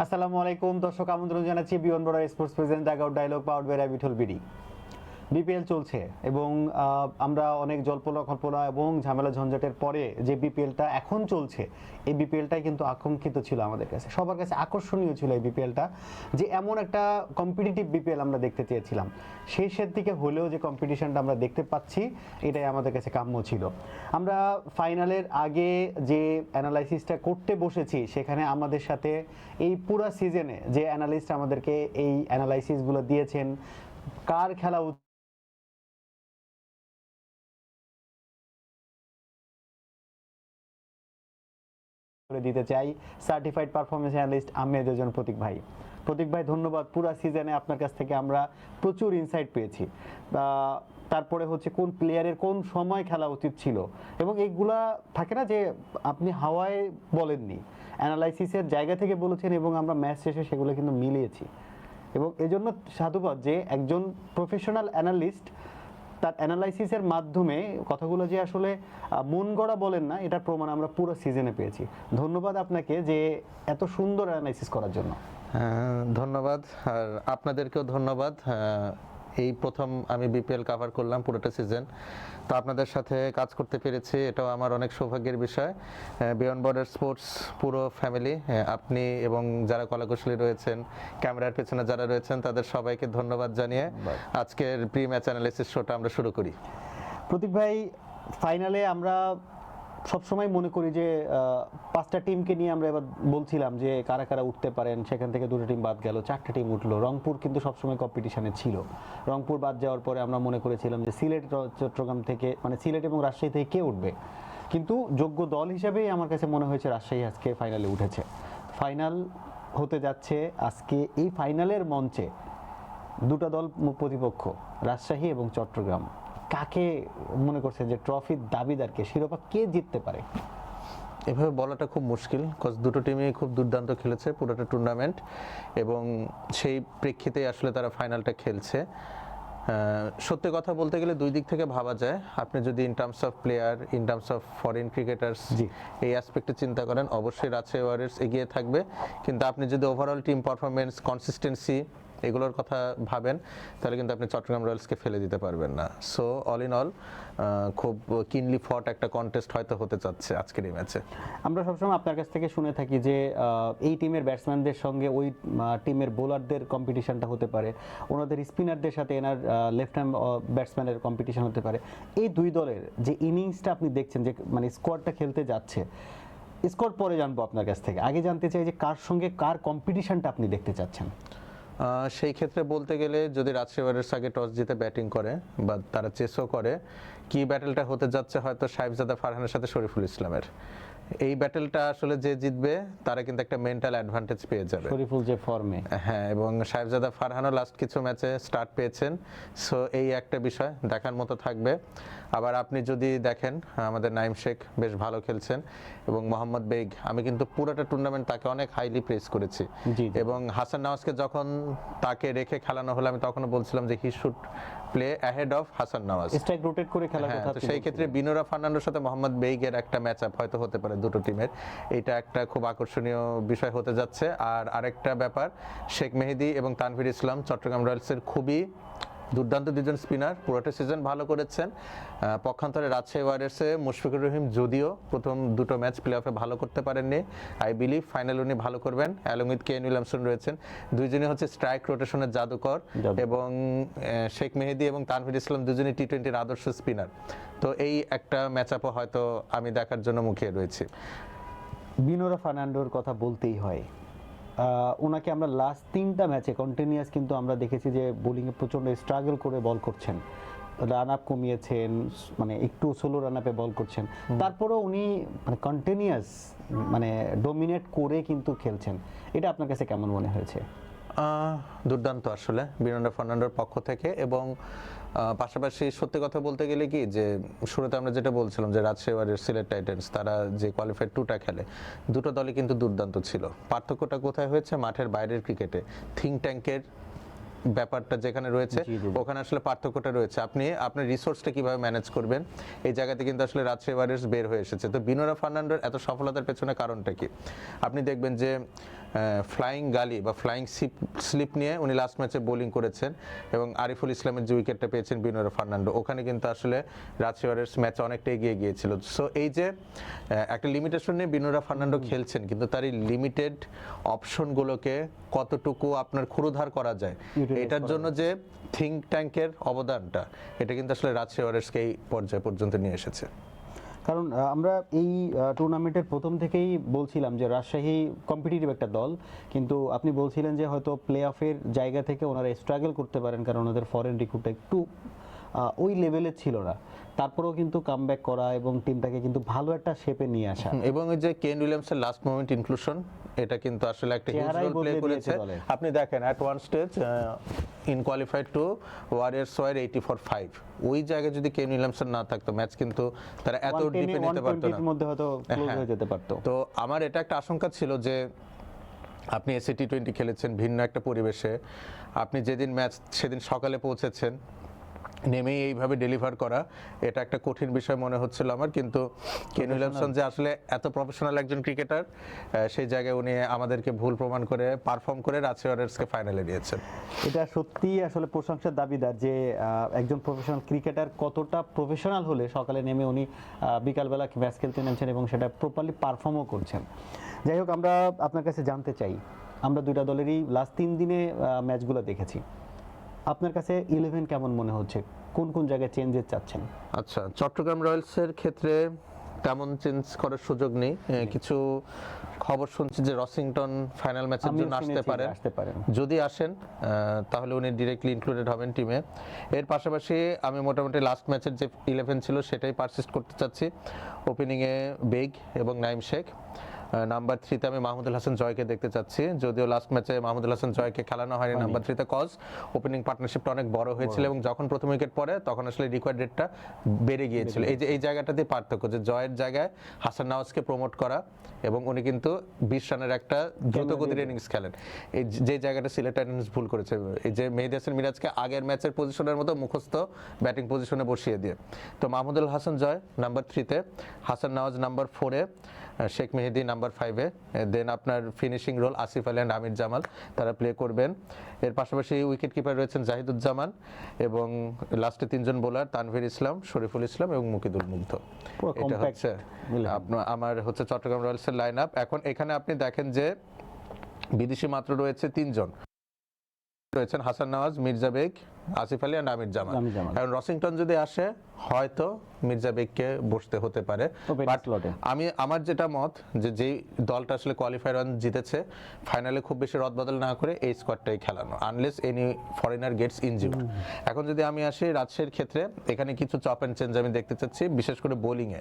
আসসালামু আলাইকুম দর্শক, আমন্ত্রণ জানাচ্ছি বিয়ন বড় sports present dugout dialogue powered by বিঠল বিডি। বিপিএল চলছে এবং আমরা অনেক জল্পনা কল্পনা এবং ঝামেলা ঝঞ্ঝাটের পরে যে বিপিএলটা এখন চলছে, এই বিপিএলটাই কিন্তু আকাঙ্ক্ষিত ছিল আমাদের কাছে, সবার কাছে আকর্ষণীয় ছিল এই বিপিএলটা, যে এমন একটা কম্পিটিটিভ বিপিএল আমরা দেখতে চেয়েছিলাম। শেষের দিকে হলেও যে কম্পিটিশনটা আমরা দেখতে পাচ্ছি, এটাই আমাদের কাছে কাম্য ছিল। আমরা ফাইনালের আগে যে অ্যানালাইসিসটা করতে বসেছি, সেখানে আমাদের সাথে এই পুরো সিজনে যে অ্যানালিস্ট আমাদেরকে এই অ্যানালাইসিসগুলো দিয়েছেন, কার খেলা করে দিতে চাই certified performance analyst Ahmed Hossain Prateek ভাই। প্রতীক ভাই, ধন্যবাদ। পুরো সিজনে আপনার কাছ থেকে আমরা প্রচুর ইনসাইট পেয়েছি। তারপরে হচ্ছে কোন প্লেয়ারের কোন সময় খেলা উচিত ছিল, এবং এইগুলা থাকে না যে আপনি হাওয়ায় বলেননি, অ্যানালাইসিসের জায়গা থেকে বলেছেন, এবং আমরা ম্যাচ শেষে সেগুলো কিন্তু মিলিয়েছি। এবং এজন্য সাধুবাদ যে একজন প্রফেশনাল অ্যানালিস্ট তার অ্যানালাইসিসের মাধ্যমে কথাগুলো যে আসলে মন গড়া বলেন না, এটার প্রমাণ আমরা পুরো সিজনে পেয়েছি। ধন্যবাদ আপনাকে যে এত সুন্দর অ্যানালাইসিস করার জন্য। ধন্যবাদ, আর আপনাদেরকেও ধন্যবাদ। এই প্রথম আমি বিপিএল কভার করলাম পুরোটা সিজন, তো আপনাদের সাথে কাজ করতে পেরেছি, এটাও আমার অনেক সৌভাগ্যের বিষয়। বিয়ন্ড বর্ডার স্পোর্টস পুরো ফ্যামিলি, আপনি এবং যারা কলাকুশলী রয়েছেন, ক্যামেরার পেছনে যারা রয়েছেন, তাদের সবাইকে ধন্যবাদ জানিয়ে আজকের প্রি ম্যাচ অ্যানালিসিস শোটা আমরা শুরু করি। প্রতীক ভাই, ফাইনালে আমরা সবসময় মনে করি যে পাঁচটা টিমকে নিয়ে আমরা এবার বলছিলাম যে কারা কারা উঠতে পারেন, সেখান থেকে দুটো টিম বাদ গেল, চারটা টিম উঠলো। রংপুর কিন্তু সবসময় কম্পিটিশনে ছিল। রংপুর বাদ যাওয়ার পরে আমরা মনে করেছিলাম যে সিলেট, চট্টগ্রাম থেকে, মানে সিলেট এবং রাজশাহী থেকে কে উঠবে, কিন্তু যোগ্য দল হিসেবেই আমার কাছে মনে হয়েছে রাজশাহী আজকে ফাইনালে উঠেছে। ফাইনাল হতে যাচ্ছে আজকে। এই ফাইনালের মঞ্চে দুটো দল প্রতিপক্ষ, রাজশাহী এবং চট্টগ্রাম। কাকে মনে করছেন যে ট্রফির দাবিদারকে, শিরোপা কে জিততে পারে? এভাবে বলাটা খুব মুশকিল, কজ দুটো টিমই খুব দুর্দান্ত খেলেছে পুরোটা টুর্নামেন্ট, এবং সেই প্রেক্ষিতেই আসলে তারা ফাইনালটা খেলছে। সত্যি কথা বলতে গেলে দুই দিক থেকে ভাবা যায়। আপনি যদি in terms of player, in terms of foreign cricketers এই অ্যাসপেক্টে চিন্তা করেন, অবশ্যই রাজশাহী ওয়ারিয়র্স এগিয়ে থাকবে। কিন্তু আপনি যদি ওভারঅল টিম পারফরমেন্স, কনসিস্টেন্সি এগুলোর কথা ভাবেন, তাহলে কিন্তু আপনি চট্টগ্রাম রয়্যালসকে ফেলে দিতে পারবেন না। সো অল ইন অল খুব কিনলি ফট একটা কন্টেস্ট হয়তো হতে যাচ্ছে আজকের এই ম্যাচে। আমরা সবসময় আপনার কাছ থেকে শুনে থাকি যে এই টিমের ব্যাটসম্যানদের সঙ্গে ওই টিমের বোলারদের কম্পিটিশনটা হতে পারে, ওনাদের স্পিনারদের সাথে এনার লেফট হ্যান্ড ব্যাটসম্যানের কম্পিটিশন হতে পারে। এই দুই দলের যে ইনিংসটা আপনি দেখছেন, যে মানে স্কোয়াডটা খেলতে যাচ্ছে, স্কোর পরে জানবো আপনার কাছ থেকে, আগে জানতে চাই যে কার সঙ্গে কার কম্পিটিশনটা আপনি দেখতে চাচ্ছেন। সেই ক্ষেত্রে বলতে গেলে যদি রাজশাহী ওয়ারিয়র্স আগে টস জিতে ব্যাটিং করে বা তারা চেসও করে, কি ব্যাটেলটা হতে যাচ্ছে হয়তো সাহেবজাদা ফারহানের সাথে শরীফুল ইসলামের। এই ব্যাটেলটা আসলে যে জিতবে তারা কিন্তু একটা মেন্টাল অ্যাডভান্টেজ পেয়ে যাবে, শরীফুল যে ফর্মে। হ্যাঁ, এবং সাহেবজাদা ফারহানও লাস্ট কিছু ম্যাচে স্টার্ট পেয়েছেন। সো এই একটা বিষয় দেখার মতো থাকবে। আবার আপনি যদি দেখেন আমাদের নাইম শেখ বেশ ভালো খেলছেন, এবং মোহাম্মদ বেগ, আমি কিন্তু পুরোটা টুর্নামেন্ট তাকে অনেক হাইলি প্রেস করেছি, এবং হাসান নওয়াজকে যখন তাকে রেখে খেলানো হলো, আমি তখনও বলছিলাম যে he should play ahead of Hasan Nawaz, strike rotate করে খেলার কথা। তো সেই ক্ষেত্রে বিনোরা ফার্নান্ডোর সাথে মোহাম্মদ বেইগের একটা ম্যাচ আপ হয়তো হতে পারে দুটো টিমের। এটা একটা খুব আকর্ষণীয় বিষয় হতে যাচ্ছে। আর আরেকটা ব্যাপার, শেখ মেহেদী এবং তানভীর ইসলাম চট্টগ্রাম রয়্যালসের খুবই দুর্দান্ত দুজন স্পিনার, পুরোটা সিজন ভালো করেছেন। পক্ষান্তরে রাজশাহী ওয়ারিয়র্সে মুশফিকুর রহিম যদিও প্রথম দুটো ম্যাচ প্লে অফে ভালো করতে পারেননি, আই বিলিভ ফাইনাল উনি ভালো করবেন। অ্যালং উইথ কেন উইলিয়ামসন রয়েছেন, দুইজনই হচ্ছে স্ট্রাইক রোটেশনের জাদুকর, এবং শেখ মেহেদী এবং তানভীর ইসলাম দুজনই টি-20-র আদর্শ স্পিনার। তো এই একটা ম্যাচ আপও হয়তো আমি দেখার জন্য মুখিয়ে রয়েছি। বিনোরা ফার্নান্ডোর কথা বলতেই হয়। ওনাকে আমরা লাস্ট 3টা ম্যাচে কন্টিনিউয়াস কিন্তু আমরা দেখেছি যে বোলিংয়ে প্রচণ্ড স্ট্রাগল করে বল করছেন, রান আপ কমিয়েছেন, মানে একটু সোলো রান আপে বল করছেন, তারপরেও উনি মানে কন্টিনিউয়াস মানে ডোমিনেট করে কিন্তু খেলছেন। এটা আপনার কাছে কেমন মনে হয়েছে? দুর্দান্ত আসলে বিনোরা ফার্নান্ডোর পক্ষ থেকে। এবং পাশাপাশি সত্যি কথা বলতে গেলে কি, যে শুরুতে আমরা যেটা বলছিলাম যে রাজশাহী ওয়ারিয়র্স, সিলেট টাইটান্স তারা যে কোয়ালিফাইড 2টা খেলে, দুটো দলই কিন্তু দুর্দান্ত ছিল। পার্থক্যটা কোথায় হয়েছে? মাঠের বাইরের ক্রিকেটে থিঙ্ক ট্যাঙ্কের ব্যাপারটা যেখানে রয়েছে, ওখানে আসলে পার্থক্যটা রয়েছে। আপনি আপনার রিসোর্সটা কিভাবে ম্যানেজ করবেন, এই জায়গাতে কিন্তু আসলে রাজশাহী ওয়ারিয়র্স বের হয়ে এসেছে। তো বিনোরা ফার্নান্ডোর এত সফলতার পেছনে কারণটা কি? আপনি দেখবেন যে ফ্লাইং গালি বা ফ্লাইং স্লিপ নিয়ে উনি লাস্ট ম্যাচে বোলিং করেছেন এবং আরিফুল ইসলামের যে উইকেটটা পেয়েছেন বিনোরা ফার্নান্ডো, ওখানে কিন্তু আসলে রাজশাহী ওয়ারিয়র্স ম্যাচ অনেকটা এগিয়ে গিয়েছিল। সো এই যে একটা লিমিটেশন নিয়ে বিনোরা ফার্নান্ডো খেলছেন, কিন্তু তার এই লিমিটেড অপশনগুলোকে কতটুকু আপনার ক্ষুরুধার করা যায়, এটার জন্য যে থিঙ্ক ট্যাঙ্কের অবদানটা, এটা কিন্তু আসলে রাজশাহী ওয়ারিয়র্সকে এই পর্যায় পর্যন্ত নিয়ে এসেছে। কারণ আমরা এই টুর্নামেন্টের প্রথম থেকেই বলছিলাম যে রাজশাহী কম্পিটিটিভ একটা দল, কিন্তু আপনি বলছিলেন যে হয়তো প্লে অফের জায়গা থেকে ওনারা স্ট্রাগল করতে পারেন কারণ ওনাদের ফরেন রিক্রুটটা একটু ওই লেভেলের ছিল না, তারপরেও কিন্তু কামব্যাক করা এবং টিমটাকে কিন্তু ভালো একটা শেপে নিয়ে আসা। এবং এই যে কেন উইলিয়ামসের লাস্ট মোমেন্ট ইনক্লুশন, এটা কিন্তু আসলে একটা হিউজ চেহারাই রোল প্লে বদলে করেছে। দিয়েছে দলের। আপনি দেখেন at one stage in qualified to warriors were 80-5, ওই জায়গায় যদি কেন উইলিয়ামসন না থাকতো ম্যাচ কিন্তু তারা এত ডিপে নিতে পারতো না, 120 এর মধ্যে হয়তো ক্লোজ হ্যাঁ। হয়ে যেতে পারতো। তো আমার এটা একটা আশঙ্কা ছিল যে আপনি এসএ টি20 খেলেছেন ভিন্ন একটা পরিবেশে, আপনি যেদিন ম্যাচ সেদিন সকালে পৌঁছেছেন, নেমেই এইভাবে ডেলিভার করা এটা একটা কঠিন বিষয় মনে হচ্ছিল আমার, কিন্তু কেন উইলিয়ামসন যে আসলে এত প্রফেশনাল একজন ক্রিকেটার, সেই জায়গায় উনি আমাদেরকে ভুল প্রমাণ করে পারফর্ম করে রাজশাহী ওয়ারিয়র্সকে ফাইনালে নিয়েছেন। এটা সত্যিই আসলে প্রশংসার দাবিদার যে একজন প্রফেশনাল ক্রিকেটার কতটা প্রফেশনাল হলে সকালে নেমে উনি বিকালবেলা ম্যাচ খেলতে নেমেছেন এবং সেটা প্রপারলি পারফর্মও করছেন। যাই হোক, আমরা আপনার কাছে জানতে চাই, আমরা দুইটা দলেরই লাস্ট 3 দিনে ম্যাচগুলো দেখেছি, আপনার কাছে 11 কেমন মনে হচ্ছে, কোন কোন জায়গায় চেঞ্জেস চাচ্ছেন? আচ্ছা, চট্টগ্রাম রয়্যালসের ক্ষেত্রে তেমন চেঞ্জ করার সুযোগ নেই। কিছু খবর শুনছি যে রসিংটন ফাইনাল ম্যাচের আমিও জন্য শুনেছি যে আসতে পারেন। যদি আসেন তাহলে উনি ডিরেক্টলি ইনক্লুডেড হবেন টিমে। এর পাশাপাশি আমি মোটামুটি লাস্ট ম্যাচের যে 11 ছিল সেটাই পারসিস্ট করতে চাচ্ছি। ওপেনিংয়ে বেগ এবং নাইম শেখ, নাম্বার 3-তে আমি মাহমুদুল হাসান জয়কে দেখতে চাচ্ছি, যদিও লাস্ট ম্যাচে মাহমুদুল হাসান জয়কে খেলানো হয়নি নাম্বার 3-তে, কজ ওপেনিং পার্টনারশিপটা অনেক বড় হয়েছিল এবং যখন প্রথম উইকেট পড়ে তখন আসলে রিকোয়ার্ড রেটটা বেড়ে গিয়েছিল। এই জায়গাটাতে পার্থক্য, যে জয়ের জায়গায় হাসান নওয়াজকে প্রমোট করা এবং উনি কিন্তু 20 রানের একটা দ্রুতগতির ইনিংস খেলেন, এই যে জায়গাটা সিলেট টাইটান্স ভুল করেছে, এই যে মেহেদী হাসান মিরাজকে আগের ম্যাচের পজিশনের মতো মুখস্থ ব্যাটিং পজিশনে বসিয়ে দিয়ে। তো মাহমুদুল হাসান জয় নাম্বার 3-তে, হাসান নওয়াজ নাম্বার 4-এ, শেখ মেহেদী নাম্বার 5-এ, দেন আপনার finishing role Asif Ali and Amir Jamal তারা প্লে করবেন। এর পাশাপাশি উইকেট কিপার রয়েছেন জাহিদুজ্জামান এবং লাস্টে 3 জন বোলার তানভীর ইসলাম, শরীফুল ইসলাম এবং মুকিদুল মুগ্ধ। এটা হচ্ছে আমার হচ্ছে চট্টগ্রাম রয়্যালসের লাইন আপ। এখন এখানে আপনি দেখেন যে বিদেশি মাত্র রয়েছে 3 জন, রয়েছেন হাসান নওয়াজ, মির্জা বেগ, আসিফ আলী অ্যান্ড আমির জামাল। এখন রসিংটন যদি আসে হয়তো মির্জা বেগকে বসতে হতে পারে, বাট আমার যেটা মত যে যেই দলটা আসলে কোয়ালিফায়ার রান জিতেছে ফাইনালে খুব বেশি রদবদল না করে এই স্কোয়াডটাই খেলানো, unless any foreigner Gates injured. এখন যদি আমি আসি রাজশাহীর ক্ষেত্রে, এখানে কিছু চপ অ্যান্ড চেঞ্জ আমি দেখতে চাচ্ছি, বিশেষ করে বোলিংয়ে।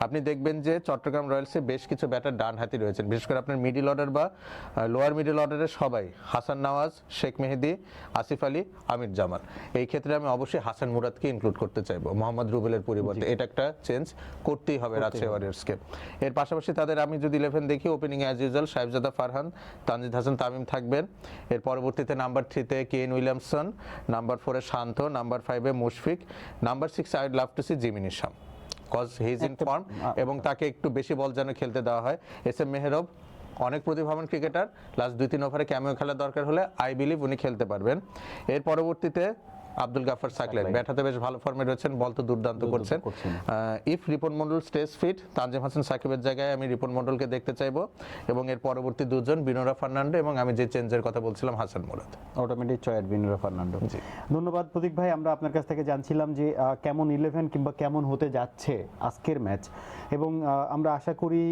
আপনি দেখবেন যে চট্টগ্রাম রয়্যালসে বেশ কিছু ব্যাটার ডান হাতি রয়েছেন, বিশেষ করে আপনার মিডল অর্ডার বা লোয়ার মিডল অর্ডারের সবাই, হাসান নওয়াজ, শেখ মেহেদী, আসিফ আলী, আমির জামাল। এই ক্ষেত্রে আমি অবশ্যই হাসান মুরাদকে ইনক্লুড করতে চাইবো মোহাম্মদ রুবেলের পরিবর্তে, এটা একটা চেঞ্জ করতেই হবে রাজশাহী ওয়ারিয়র্সকে। এর পাশাপাশি তাদের আমি যদি 11 দেখি, opening as usual Sahibzada Farhan, Tanzid Hasan Tamim থাকবেন। এর পরবর্তীতে নাম্বার 3-তে কেন উইলিয়ামসন, নাম্বার 4-এ শান্ত, নাম্বার 5-এ Mushfiq, number 6 I would love to see Jimin Islam, cause he is in form এবং তাকে একটু বেশি বল যেন খেলতে দেওয়া হয়। এস এম মেহরব অনেক প্রতিভাবান ক্রিকেটার, লাস্ট 2-3 ওভারে ক্যামিও খেলা দরকার হলে আই বিলিভ উনি খেলতে পারবেন। এর পরবর্তীতে আব্দুল গাফার সাকলাইন, ব্যাট হাতে বেশ ভালো ফর্মে রয়েছেন, বল তো দুর্দান্ত করছেন। If Ripon Mondal stays fit, Tanzim Hasan সাকিবের জায়গায় আমি রিপন মন্ডলকে দেখতে চাইবো এবং এর পরবর্তী 2 জন বিনোরা ফার্নান্ডো এবং আমি যে চেঞ্জের কথা বলছিলাম Hasan Murad. Automatic choice Binura Fernando. ধন্যবাদ প্রতীক ভাই। আমরা আপনার কাছ থেকে জানছিলাম যে কেমন 11 কিংবা কেমন হতে যাচ্ছে আজকের ম্যাচ, এবং আমরা আশা করি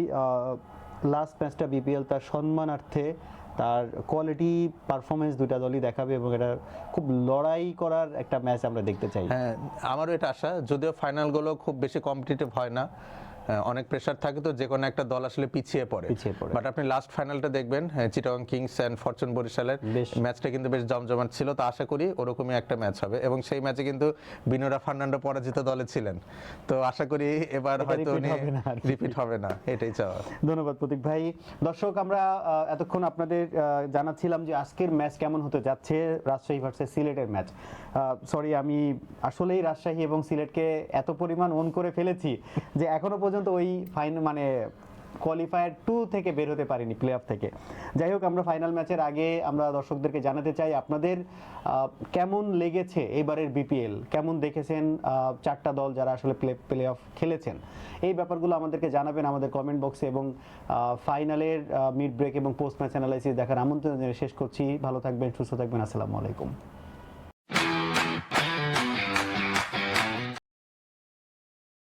লাস্ট ম্যাচটা বিপিএল তার সম্মানার্থে তার কোয়ালিটি পারফরমেন্স দুইটা দলই দেখাবে এবং এটা খুব লড়াই করার একটা ম্যাচ আমরা দেখতে চাই। হ্যাঁ, আমারও এটা আশা, যদিও ফাইনালগুলো খুব বেশি কম্পিটিটিভ হয় না, অনেক প্রেসার থাকে, তো যে কোনো একটা দল আসলে পিছিয়ে পড়ে। বাট আপনি লাস্ট ফাইনালটা দেখবেন চিটাগং কিংস এন্ড ফরচুন বরিশালের ম্যাচটা কিন্তু বেশ জমজমাট ছিল, তো আশা করি ওরকমই একটা ম্যাচ হবে এবং সেই ম্যাচে কিন্তু বিনোরা ফার্নান্ডো পরাজিত দলে ছিলেন, তো আশা করি এবার হয়তো রিপিট হবে না, এটাই চাওয়া। ধন্যবাদ প্রতীক ভাই। দর্শক, আমরা এতক্ষণ আপনাদের জানাচ্ছিলাম যে আজকের ম্যাচ কেমন হতে যাচ্ছে, রাজশাহী ভার্সেস সিলেটের ম্যাচ। সরি, আমি আসলেই রাজশাহী এবং সিলেটকে এত পরিমাণ ওন করে ফেলেছি যে এখনো পর্যন্ত ওই ফাইন মানে কোয়ালিফায়ার 2 থেকে বের হতে পারিনি, প্লে অফ থেকে। যাই হোক, আমরা ফাইনাল ম্যাচের আগে আমরা দর্শকদেরকে জানাতে চাই আপনাদের কেমন লেগেছে এবারের বিপিএল, কেমন দেখেছেন চারটা দল যারা আসলে প্লে অফ খেলেছেন, এই ব্যাপারগুলো আমাদেরকে জানাবেন আমাদের কমেন্ট বক্সে। এবং ফাইনালের মিড ব্রেক এবং পোস্ট ম্যাচ অ্যানালাইসিস দেখার আমন্ত্রণ জানিয়ে শেষ করছি। ভালো থাকবেন, সুস্থ থাকবেন, আসসালামু আলাইকুম।